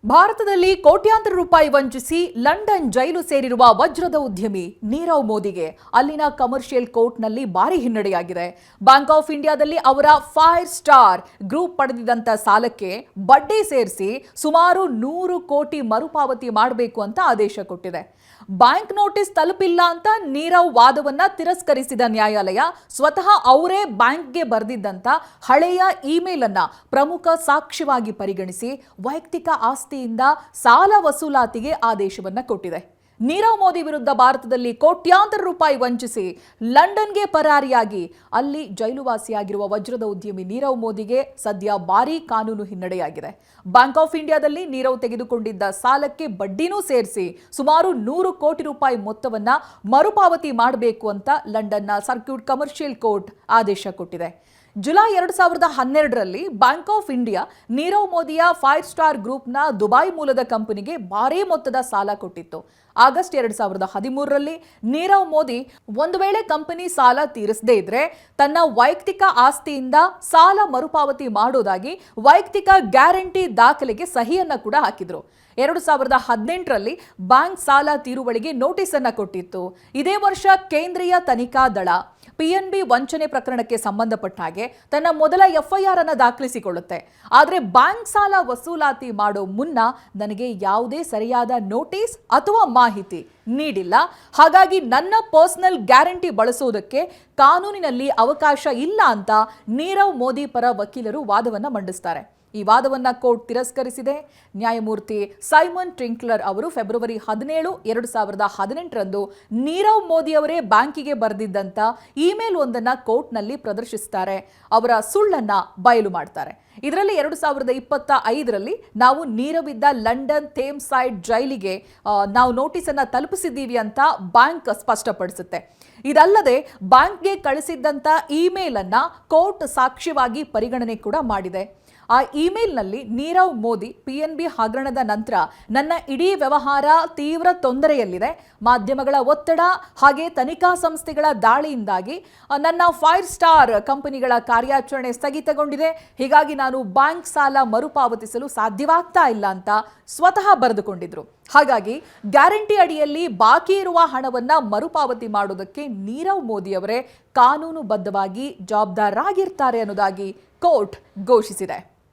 ಭಾರತದಲ್ಲಿ ಕೋಟ್ಯಾಂತರ ರೂಪಾಯಿ ವಂಚಿಸಿ ಲಂಡನ್ ಜೈಲು ಸೇರಿರುವ ವಜ್ರದ ಉದ್ಯಮಿ ನೀರವ್ ಮೋದಿಗೆ ಅಲ್ಲಿನ ಕಮರ್ಷಿಯಲ್ ಕೋರ್ಟ್ನಲ್ಲಿ ಭಾರಿ ಹಿನ್ನಡೆಯಾಗಿದೆ. ಬ್ಯಾಂಕ್ ಆಫ್ ಇಂಡಿಯಾದಲ್ಲಿ ಅವರ 5 ಸ್ಟಾರ್ ಗ್ರೂಪ್ ಪಡೆದಿದ್ದಂತ ಸಾಲಕ್ಕೆ ಬಡ್ಡಿ ಸೇರಿಸಿ ಸುಮಾರು 100 ಕೋಟಿ ಮರುಪಾವತಿ ಮಾಡಬೇಕು ಅಂತ ಆದೇಶ ಕೊಟ್ಟಿದೆ. ಬ್ಯಾಂಕ್ ನೋಟಿಸ್ ತಲುಪಿಲ್ಲ ಅಂತ ನೀರವ್ ವಾದವನ್ನ ತಿರಸ್ಕರಿಸಿದ ನ್ಯಾಯಾಲಯ ಸ್ವತಃ ಅವರೇ ಬ್ಯಾಂಕ್ಗೆ ಬರೆದಿದ್ದಂತ ಹಳೆಯ ಇಮೇಲ್ ಅನ್ನ ಪ್ರಮುಖ ಸಾಕ್ಷ್ಯವಾಗಿ ಪರಿಗಣಿಸಿ ವೈಯಕ್ತಿಕ ಆಸ್ತಿಯಿಂದ ಸಾಲ ವಸೂಲಾತಿಗೆ ಆದೇಶವನ್ನ ಕೊಟ್ಟಿದೆ. ನೀರವ್ ಮೋದಿ ವಿರುದ್ಧ ಭಾರತದಲ್ಲಿ ಕೋಟ್ಯಾಂತರ ರೂಪಾಯಿ ವಂಚಿಸಿ ಲಂಡನ್ಗೆ ಪರಾರಿಯಾಗಿ ಅಲ್ಲಿ ಜೈಲುವಾಸಿಯಾಗಿರುವ ವಜ್ರದ ಉದ್ಯಮಿ ನೀರವ್ ಮೋದಿಗೆ ಸದ್ಯ ಭಾರೀ ಕಾನೂನು ಹಿನ್ನಡೆಯಾಗಿದೆ. ಬ್ಯಾಂಕ್ ಆಫ್ ಇಂಡಿಯಾದಲ್ಲಿ ನೀರವ್ ತೆಗೆದುಕೊಂಡಿದ್ದ ಸಾಲಕ್ಕೆ ಬಡ್ಡಿನೂ ಸೇರಿಸಿ ಸುಮಾರು 100 ಕೋಟಿ ರೂಪಾಯಿ ಮೊತ್ತವನ್ನ ಮರುಪಾವತಿ ಮಾಡಬೇಕು ಅಂತ ಲಂಡನ್ನ ಸರ್ಕ್ಯೂಟ್ ಕಮರ್ಷಿಯಲ್ ಕೋರ್ಟ್ ಆದೇಶ ಕೊಟ್ಟಿದೆ. ಜುಲೈ 2012ರಲ್ಲಿ ಬ್ಯಾಂಕ್ ಆಫ್ ಇಂಡಿಯಾ ನೀರವ್ ಮೋದಿಯ 5 ಸ್ಟಾರ್ ಗ್ರೂಪ್ನ ದುಬೈ ಮೂಲದ ಕಂಪನಿಗೆ ಭಾರೀ ಮೊತ್ತದ ಸಾಲ ಕೊಟ್ಟಿತ್ತು. ಆಗಸ್ಟ್ 2013ರಲ್ಲಿ ನೀರವ್ ಮೋದಿ ಒಂದು ವೇಳೆ ಕಂಪನಿ ಸಾಲ ತೀರಿಸದೇ ಇದ್ರೆ ತನ್ನ ವೈಯಕ್ತಿಕ ಆಸ್ತಿಯಿಂದ ಸಾಲ ಮರುಪಾವತಿ ಮಾಡೋದಾಗಿ ವೈಯಕ್ತಿಕ ಗ್ಯಾರಂಟಿ ದಾಖಲೆಗೆ ಸಹಿಯನ್ನ ಕೂಡ ಹಾಕಿದ್ರು. 2018ರಲ್ಲಿ ಬ್ಯಾಂಕ್ ಸಾಲ ತೀರುವಳಿಗೆ ನೋಟಿಸ್ ಅನ್ನ ಕೊಟ್ಟಿತ್ತು. ಇದೇ ವರ್ಷ ಕೇಂದ್ರೀಯ ತನಿಖಾ ದಳ PNB ವಂಚನೆ ಪ್ರಕರಣಕ್ಕೆ ಸಂಬಂಧಪಟ್ಟ ಹಾಗೆ ತನ್ನ ಮೊದಲ FIR ಅನ್ನು ದಾಖಲಿಸಿಕೊಳ್ಳುತ್ತೆ. ಆದರೆ ಬ್ಯಾಂಕ್ ಸಾಲ ವಸೂಲಾತಿ ಮಾಡೋ ಮುನ್ನ ನನಗೆ ಯಾವುದೇ ಸರಿಯಾದ ನೋಟಿಸ್ ಅಥವಾ ಮಾಹಿತಿ ನೀಡಿಲ್ಲ, ಹಾಗಾಗಿ ನನ್ನ ಪರ್ಸನಲ್ ಗ್ಯಾರಂಟಿ ಬಳಸೋದಕ್ಕೆ ಕಾನೂನಿನಲ್ಲಿ ಅವಕಾಶ ಇಲ್ಲ ಅಂತ ನೀರವ್ ಮೋದಿ ಪರ ವಕೀಲರು ವಾದವನ್ನ ಮಂಡಿಸ್ತಾರೆ. ಈ ವಾದವನ್ನ ಕೋರ್ಟ್ ತಿರಸ್ಕರಿಸಿದೆ. ನ್ಯಾಯಮೂರ್ತಿ ಸೈಮನ್ ಟ್ರಿಂಕ್ಲರ್ ಅವರು ಫೆಬ್ರವರಿ 17, 2018ರಂದು ನೀರವ್ ಮೋದಿ ಅವರೇ ಬ್ಯಾಂಕಿಗೆ ಬರೆದಿದ್ದಂತ ಇಮೇಲ್ ಒಂದನ್ನ ಕೋರ್ಟ್ನಲ್ಲಿ ಪ್ರದರ್ಶಿಸುತ್ತಾರೆ. ಅವರ ಸುಳ್ಳನ್ನ ಬಯಲು ಮಾಡ್ತಾರೆ. ಇದರಲ್ಲಿ 2025ರಲ್ಲಿ ನಾವು ನೀರವಿದ್ದ ಲಂಡನ್ ಥೇಮ್ ಸೈಡ್ ಜೈಲಿಗೆ ನಾವು ನೋಟಿಸ್ ಅನ್ನ ತಲುಪಿಸಿದ್ದೀವಿ ಅಂತ ಬ್ಯಾಂಕ್ ಸ್ಪಷ್ಟಪಡಿಸುತ್ತೆ. ಇದಲ್ಲದೆ ಬ್ಯಾಂಕ್ಗೆ ಕಳಿಸಿದ್ದಂತ ಇಮೇಲ್ ಅನ್ನ ಕೋರ್ಟ್ ಸಾಕ್ಷ್ಯವಾಗಿ ಪರಿಗಣನೆ ಕೂಡ ಮಾಡಿದೆ. ಆ ಇಮೇಲ್ನಲ್ಲಿ ನೀರವ್ ಮೋದಿ PNB ಹಗರಣದ ನಂತರ ನನ್ನ ಇಡೀ ವ್ಯವಹಾರ ತೀವ್ರ ತೊಂದರೆಯಲ್ಲಿದೆ, ಮಾಧ್ಯಮಗಳ ಒತ್ತಡ ಹಾಗೆ ತನಿಖಾ ಸಂಸ್ಥೆಗಳ ದಾಳಿಯಿಂದಾಗಿ ನನ್ನ 5 ಸ್ಟಾರ್ ಕಂಪನಿಗಳ ಕಾರ್ಯಾಚರಣೆ ಸ್ಥಗಿತಗೊಂಡಿದೆ, ಹೀಗಾಗಿ ನಾನು ಬ್ಯಾಂಕ್ ಸಾಲ ಮರುಪಾವತಿಸಲು ಸಾಧ್ಯವಾಗ್ತಾ ಇಲ್ಲ ಅಂತ ಸ್ವತಃ ಬರೆದುಕೊಂಡಿದ್ರು. ಹಾಗಾಗಿ ಗ್ಯಾರಂಟಿ ಅಡಿಯಲ್ಲಿ ಬಾಕಿ ಇರುವ ಹಣವನ್ನ ಮರುಪಾವತಿ ಮಾಡೋದಕ್ಕೆ ನೀರವ್ ಮೋದಿ ಅವರೇ ಕಾನೂನುಬದ್ಧವಾಗಿ ಜವಾಬ್ದಾರರಾಗಿರ್ತಾರೆ ಅನ್ನೋದಾಗಿ ಕೋರ್ಟ್ ಘೋಷಿಸಿದೆ.